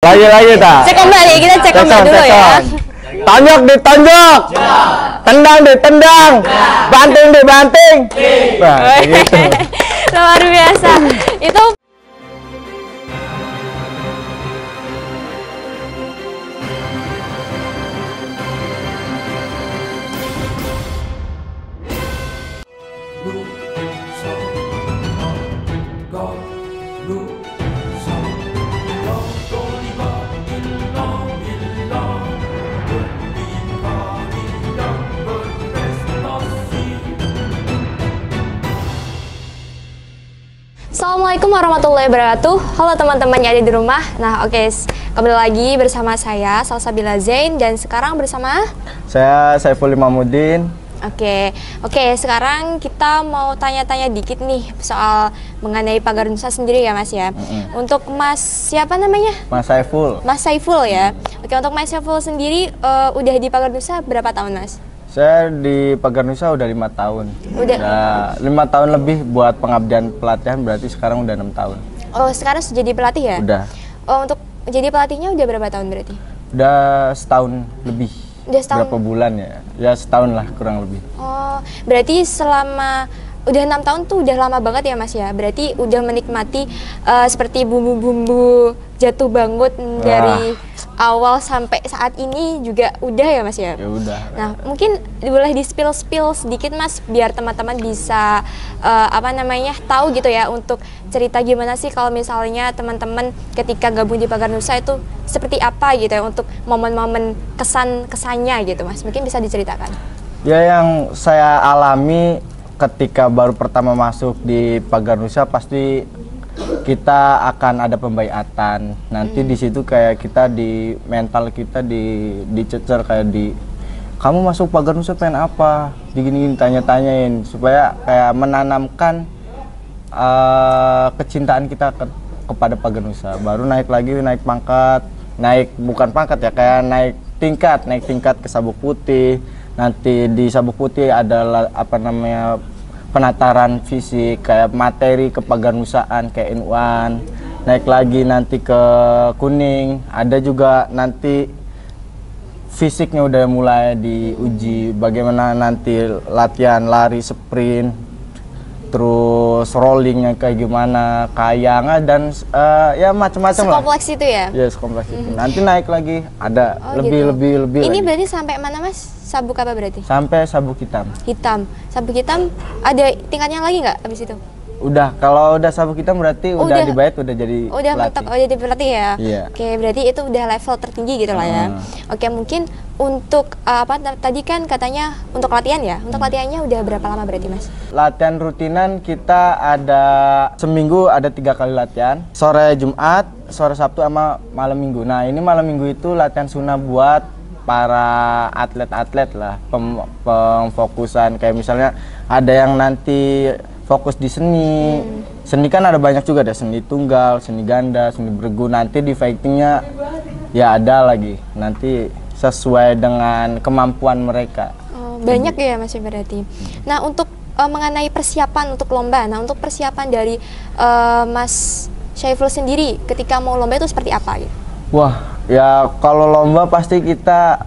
Lagi tak? Cek kembali, kita cek kembali dulu ya. Tonjok ditonjok, tendang ditendang, banting dibanting. Nah, gitu. Luar biasa. Itu Assalamualaikum warahmatullahi wabarakatuh. Halo teman-teman yang ada di rumah. Nah, kembali lagi bersama saya Salsabila Zain dan sekarang bersama Saya Saiful Imamuddin. Oke, sekarang kita mau tanya-tanya dikit nih soal mengenai Pagar Nusa sendiri ya Mas ya. Untuk Mas siapa namanya? Mas Saiful. Mas Saiful ya. Oke, untuk Mas Saiful sendiri udah di Pagar Nusa berapa tahun Mas? Saya di Pagar Nusa udah 5 tahun. Udah 5 tahun lebih buat pengabdian pelatihan, berarti sekarang udah 6 tahun. Oh, sekarang sudah jadi pelatih ya? Udah. Oh, untuk jadi pelatihnya udah berapa tahun berarti? Udah setahun lebih. Udah setahun? Berapa bulan ya? Ya setahun lah kurang lebih. Oh, berarti selama udah 6 tahun tuh udah lama banget ya Mas ya? Berarti udah menikmati seperti bumbu-bumbu jatuh bangun dari awal sampai saat ini juga udah ya Mas ya? Ya udah. Nah, mungkin boleh di-spill sedikit Mas biar teman-teman bisa tahu gitu ya untuk cerita gimana sih kalau misalnya teman-teman ketika gabung di Pagar Nusa itu seperti apa gitu ya untuk momen-momen kesannya gitu Mas. Mungkin bisa diceritakan. Ya, yang saya alami ketika baru pertama masuk di Pagar Nusa pasti kita akan ada pembaiatan. Nanti di situ kayak kita di mental kita dicecer kayak kamu masuk Pagar Nusa pengen apa? Digini-gini tanya-tanyain supaya kayak menanamkan kecintaan kita kepada Pagar Nusa. Baru naik lagi, naik pangkat, bukan pangkat ya, kayak naik tingkat ke Sabuk Putih. Nanti di Sabuk Putih adalah penataran fisik kayak materi kepagarnusaan kayak N1, naik lagi nanti ke Kuning, ada juga nanti fisiknya udah mulai diuji bagaimana nanti latihan lari sprint, terus rollingnya kayak gimana, kayangan dan ya macam-macam lah. Sekompleks itu ya? Ya, sekompleks itu. Nanti naik lagi ada lebih. Ini lagi. berarti sampai mana Mas? Sabuk apa berarti? Sampai sabuk hitam. Sabuk hitam ada tingkatnya lagi nggak abis itu? Udah, kalau udah sabuk hitam berarti udah dibayar, udah jadi pelatih. Udah jadi pelatih ya? Iya. Oke, berarti itu udah level tertinggi gitu lah ya. Oke, mungkin untuk tadi kan katanya untuk latihan ya? Untuk latihannya udah berapa lama berarti Mas? Latihan rutinan kita ada seminggu ada 3 kali latihan. Sore Jumat, sore Sabtu sama malam Minggu. Nah, ini malam Minggu itu latihan sunnah buat para atlet-atlet lah, pemfokusan kayak misalnya ada yang nanti fokus di seni. Seni kan ada banyak juga, ada seni tunggal, seni ganda, seni bergu. Nanti di fightingnya ya ada lagi, nanti sesuai dengan kemampuan mereka. Oh, banyak ya Mas berarti. Nah, untuk mengenai persiapan untuk lomba, untuk persiapan dari Mas Saiful sendiri ketika mau lomba itu seperti apa gitu? Wah, ya kalau lomba pasti kita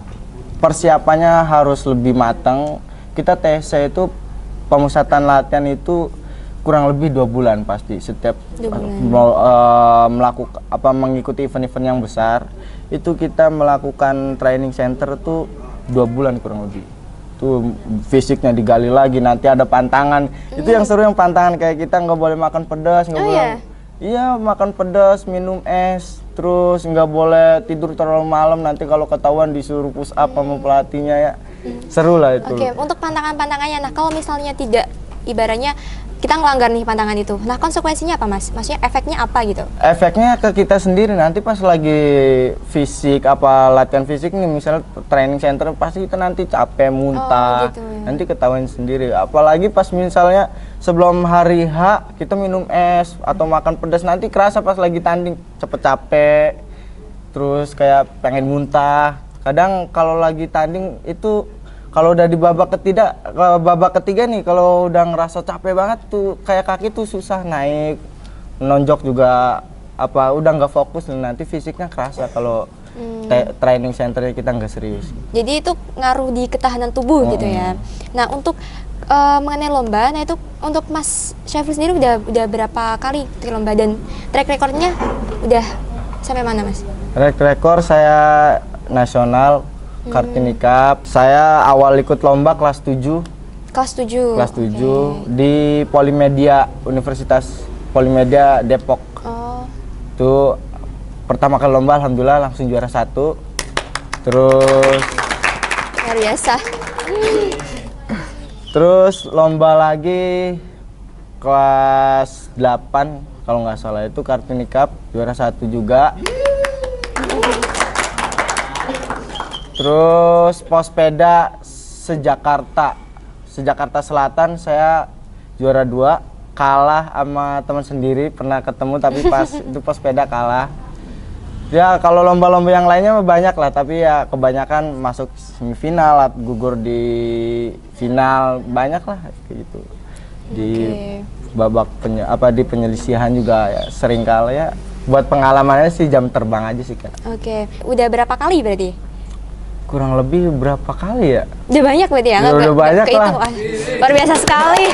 persiapannya harus lebih matang. Kita TC itu pemusatan latihan itu kurang lebih 2 bulan pasti. Setiap mengikuti event-event yang besar itu kita melakukan training center tuh 2 bulan kurang lebih. Tuh fisiknya digali lagi, nanti ada pantangan. Itu yang seru, yang pantangan kayak kita nggak boleh makan pedas, nggak boleh. Iya, makan pedas, minum es, terus nggak boleh tidur terlalu malam. Nanti kalau ketahuan disuruh push up sama pelatihnya ya, seru lah itu. Oke, untuk pantangan-pantangannya, nah kalau misalnya tidak, ibaratnya kita ngelanggar nih pantangan itu, nah konsekuensinya apa Mas? Maksudnya efeknya apa gitu? Efeknya ke kita sendiri nanti pas lagi fisik, latihan fisik nih, misalnya training center pasti kita nanti capek, muntah, gitu ya. Nanti ketahuan sendiri. Apalagi pas misalnya sebelum hari H kita minum es atau makan pedas, nanti kerasa pas lagi tanding cepet capek, terus kayak pengen muntah. Kadang kalau lagi tanding itu kalau udah di babak ketiga nih, kalau udah ngerasa capek banget tuh kayak kaki tuh susah naik, nonjok juga udah nggak fokus, nanti fisiknya kerasa kalau training centernya kita nggak serius. Jadi itu ngaruh di ketahanan tubuh gitu ya. Nah untuk mengenai lomba, nah itu untuk Mas Syaiful sendiri udah berapa kali ikut lomba dan track recordnya udah sampai mana Mas? Track record saya nasional Kartini Cup. Saya awal ikut lomba kelas 7. Kelas 7. Kelas 7 di Polimedia, Universitas Polimedia Depok. Oh. Itu pertama kali lomba, alhamdulillah langsung juara 1. Terus Luar biasa. Terus lomba lagi kelas 8 kalau nggak salah, itu Kartini Cup, juara 1 juga. Terus Pospeda Sejakarta Selatan saya juara 2, kalah sama teman sendiri, pernah ketemu tapi pas itu Pospeda kalah. Ya kalau lomba-lomba yang lainnya banyak lah, tapi ya kebanyakan masuk semifinal, gugur di final, banyak lah kayak gitu. Di babak di penyelisihan juga ya sering kalah ya. Buat pengalamannya sih jam terbang aja sih Kak. Oke, udah berapa kali berarti? Kurang lebih berapa kali ya? Udah banyak berarti ya? Udah banyak lah. Luar biasa sekali.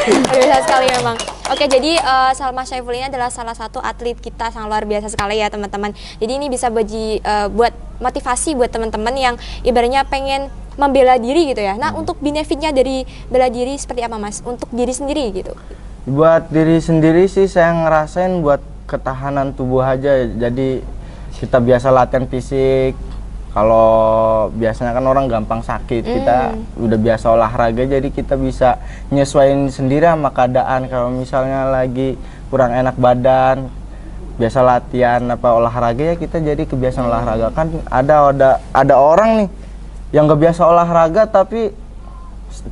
Luar biasa sekali memang. Oke, jadi Salma Syaiful ini adalah salah satu atlet kita, sangat luar biasa sekali ya teman-teman. Jadi ini bisa buat motivasi buat teman-teman yang ibaratnya pengen membela diri gitu ya. Nah, untuk benefitnya dari bela diri seperti apa Mas? Untuk diri sendiri gitu. Buat diri sendiri sih saya ngerasain buat ketahanan tubuh aja. Jadi kita biasa latihan fisik. Kalau biasanya kan orang gampang sakit, kita udah biasa olahraga, jadi kita bisa nyesuaiin sendiri sama keadaan. Kalau misalnya lagi kurang enak badan, biasa latihan olahraga, ya kita jadi kebiasaan olahraga. Kan ada orang nih yang gak biasa olahraga tapi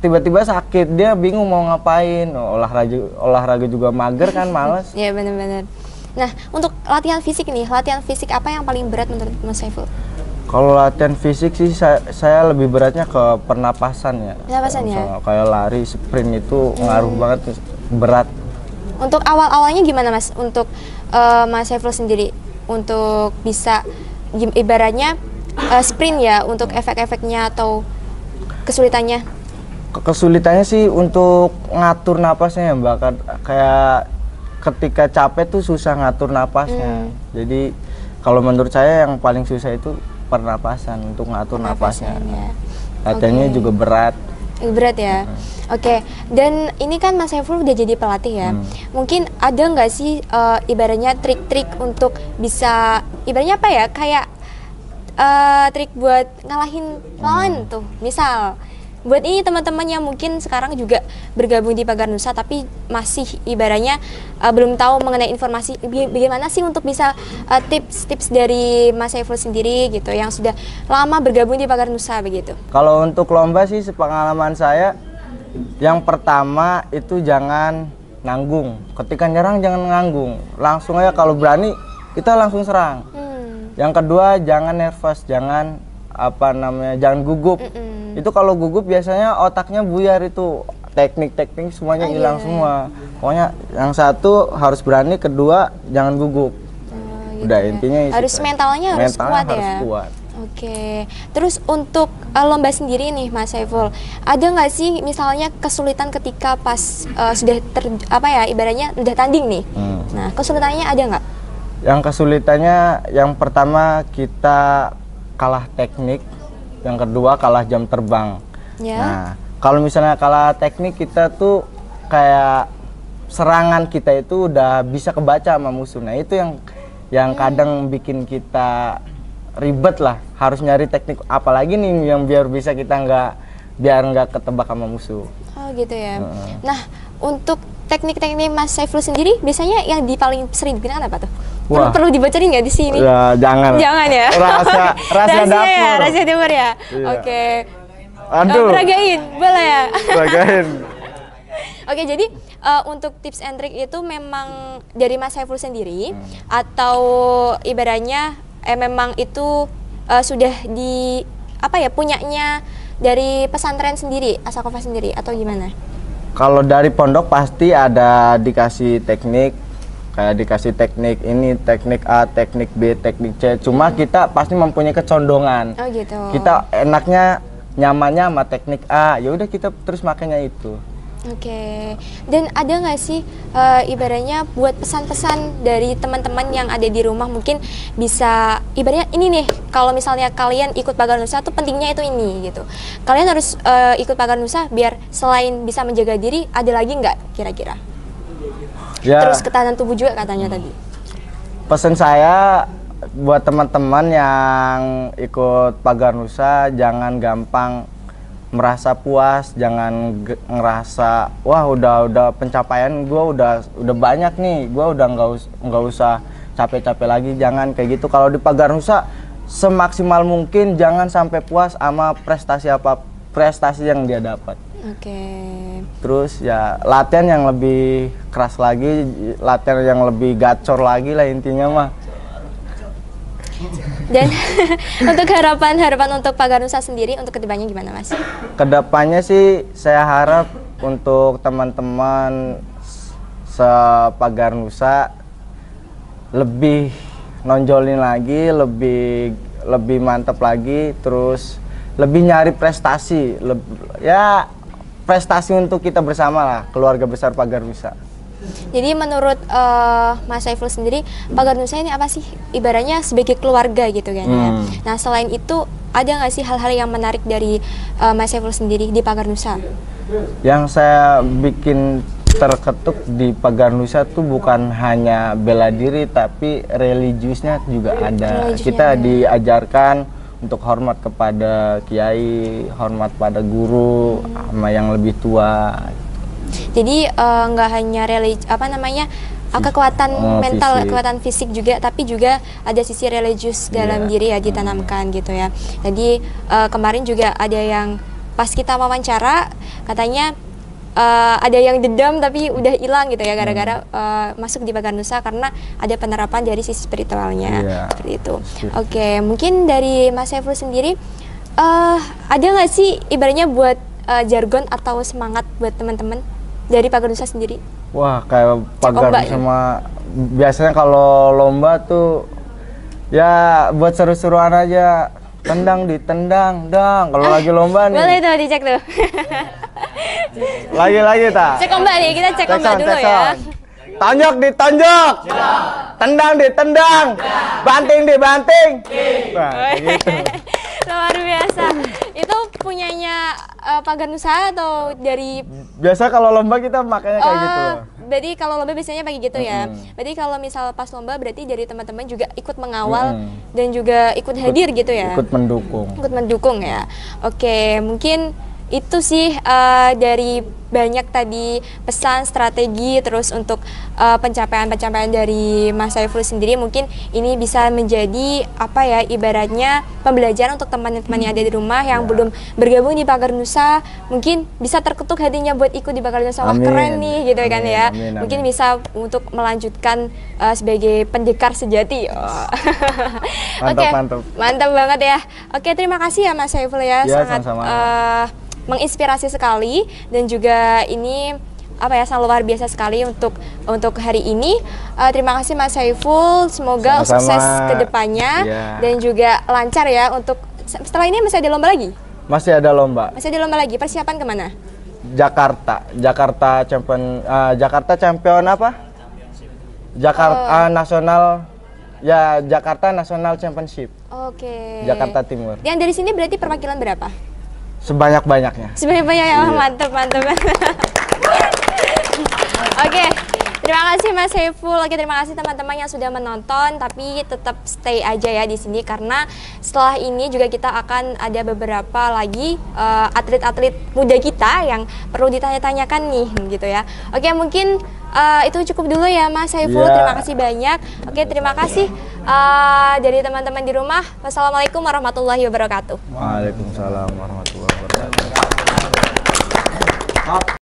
tiba-tiba sakit, dia bingung mau ngapain. Olahraga juga mager kan, males. Iya benar-benar. Nah, untuk latihan fisik nih, latihan fisik apa yang paling berat menurut Mas Syaiful? Kalau latihan fisik sih saya lebih beratnya ke pernapasan ya. Pernapasan ya? Kayak lari, sprint itu ngaruh banget, berat. Untuk awal-awalnya gimana Mas? Untuk Mas Syaiful sendiri untuk bisa ibaratnya sprint ya, untuk efek-efeknya atau kesulitannya? Kesulitannya sih untuk ngatur napasnya ya Mbak. Kayak ketika capek tuh susah ngatur napasnya. Jadi kalau menurut saya yang paling susah itu pernapasan, untuk ngatur napasnya. Ya. Latihannya juga berat. Berat ya. Oke. Dan ini kan Mas Syaiful udah jadi pelatih ya. Mungkin ada nggak sih ibaratnya trik-trik untuk bisa ibaratnya apa ya, kayak trik buat ngalahin lawan tuh. Misal buat ini teman-teman yang mungkin sekarang juga bergabung di Pagar Nusa tapi masih ibaratnya belum tahu mengenai informasi bagaimana sih untuk bisa tips-tips dari Mas Syaiful sendiri gitu yang sudah lama bergabung di Pagar Nusa begitu. Kalau untuk lomba sih sepengalaman saya, yang pertama itu jangan nanggung. Ketika nyerang jangan nanggung, langsung aja, kalau berani kita langsung serang. Yang kedua jangan nervous, jangan jangan gugup. Itu kalau gugup biasanya otaknya buyar, itu teknik-teknik semuanya hilang semua. Pokoknya yang satu harus berani, kedua jangan gugup. Gitu udah ya. Intinya harus mentalnya harus kuat ya. Kuat. Oke. Terus untuk lomba sendiri nih Mas Syaiful, ada nggak sih misalnya kesulitan ketika pas sudah ibaratnya udah tanding nih? Nah, kesulitannya ada nggak? Yang kesulitannya yang pertama kita kalah teknik, yang kedua kalah jam terbang. Nah, kalau misalnya kalah teknik, kita tuh kayak serangan kita itu udah bisa kebaca sama musuh. Nah, itu yang kadang bikin kita ribet lah, harus nyari teknik apalagi nih yang biar bisa kita nggak ketebak sama musuh. Oh gitu ya. Nah, untuk teknik-teknik Mas Syaiful sendiri biasanya yang paling sering digunakan apa tuh? Perlu dibocorin nggak di sini? Ya, jangan ya. Rahasia dapur. Ya, rahasia dapur ya. Iya. Oke. Aduh. Peragain, boleh ya? Peragain. Oke, jadi untuk tips and trick itu memang dari Mas Syaiful sendiri atau ibaratnya memang itu sudah punyanya dari pesantren sendiri, Asakova sendiri atau gimana? Kalau dari pondok pasti ada dikasih teknik. Kayak dikasih teknik ini, teknik A, teknik B, teknik C. Cuma kita pasti mempunyai kecondongan. Oh gitu. Kita enaknya nyamannya sama teknik A. Ya udah kita terus makanya itu. Oke. Dan ada nggak sih ibaratnya buat pesan-pesan dari teman-teman yang ada di rumah, mungkin bisa ibaratnya ini nih, kalau misalnya kalian ikut Pagar Nusa tuh pentingnya itu ini gitu. Kalian harus ikut Pagar Nusa biar selain bisa menjaga diri, ada lagi nggak kira-kira? Ya, Terus ketahanan tubuh juga katanya tadi. pesan saya buat teman-teman yang ikut Pagar Nusa, jangan gampang merasa puas, jangan ngerasa wah udah pencapaian gue udah banyak nih, gue udah nggak usah capek-capek lagi. Jangan kayak gitu. Kalau di Pagar Nusa semaksimal mungkin jangan sampai puas sama prestasi yang dia dapat. Oke. Terus ya latihan yang lebih keras lagi, latihan yang lebih gacor lagi lah intinya mah. Dan untuk harapan untuk Pagar Nusa sendiri untuk kedepannya gimana, Mas? Kedepannya sih saya harap untuk teman-teman se-Pagar Nusa lebih nonjolin lagi, lebih mantap lagi, terus lebih nyari prestasi, prestasi untuk kita bersama lah, keluarga besar Pagar Nusa. Jadi menurut Mas Saiful sendiri, Pagar Nusa ini apa sih? Ibaratnya sebagai keluarga gitu kan ya. Nah selain itu ada nggak sih hal-hal yang menarik dari Mas Saiful sendiri di Pagar Nusa? Yang saya bikin terketuk di Pagar Nusa tuh bukan hanya bela diri, tapi religiusnya juga ada. Kita diajarkan untuk hormat kepada kiai, hormat pada guru, sama yang lebih tua. Jadi nggak hanya kekuatan mental, fisik. kekuatan fisik juga, tapi juga ada sisi religius dalam diri ya ditanamkan gitu ya. Jadi kemarin juga ada yang pas kita wawancara katanya ada yang dendam tapi udah hilang gitu ya gara-gara masuk di Pagar Nusa karena ada penerapan dari sisi spiritualnya seperti itu. Oke, mungkin dari Mas Saiful sendiri ada nggak sih ibaratnya buat jargon atau semangat buat teman-teman dari Pagar Nusa sendiri? Wah, kayak Pagar Nusa sama biasanya kalau lomba tuh ya buat seru-seruan aja, tendang ditendang, dang. Kalau lagi lomba nih. Boleh tuh dicek tuh. Lagi tak? Cek ombak nih, kita cek ombak dulu ya. Tonjok ditonjok, tendang ditendang, banting dibanting. Nah, kayak gitu. Luar biasa. Itu punyanya Pagar Nusa atau dari? Biasa kalau lomba kita makanya kayak gitu loh. Berarti kalau lomba biasanya pakai gitu ya. Berarti kalau misal pas lomba berarti dari teman-teman juga ikut mengawal dan juga ikut hadir gitu ya. Ikut mendukung. Ikut mendukung ya. Oke, mungkin itu sih dari banyak tadi pesan, strategi, terus untuk pencapaian-pencapaian dari Mas Saiful sendiri, mungkin ini bisa menjadi apa ya, ibaratnya pembelajaran untuk teman-teman yang ada di rumah yang belum bergabung di Pagar Nusa, mungkin bisa terketuk hatinya buat ikut di Pagar Nusa. Wah, keren nih gitu kan ya. Mungkin bisa untuk melanjutkan sebagai pendekar sejati. Mantap banget ya. Oke, terima kasih ya Mas Saiful ya, sangat menginspirasi sekali, dan juga ini apa ya, sangat luar biasa sekali untuk hari ini. Terima kasih Mas Saiful, semoga sukses kedepannya dan juga lancar ya. Untuk setelah ini masih ada lomba lagi? Masih ada lomba. Masih ada lomba lagi. Persiapan kemana? Jakarta champion apa? Jakarta nasional ya, Jakarta National Championship. Oke. Jakarta Timur. Yang dari sini berarti perwakilan berapa? Sebanyak-banyaknya. Sebanyak-banyaknya. Mantap. Oke, terima kasih Mas Saiful. Oke, terima kasih teman-teman yang sudah menonton. Tapi tetap stay aja ya di sini, karena setelah ini juga kita akan ada beberapa lagi atlet-atlet muda kita yang perlu ditanya-tanyakan nih, gitu ya. Oke, mungkin itu cukup dulu ya Mas Saiful. Terima kasih banyak. Oke, terima kasih dari teman-teman di rumah. Wassalamualaikum warahmatullahi wabarakatuh. Waalaikumsalam warahmatullahi wabarakatuh.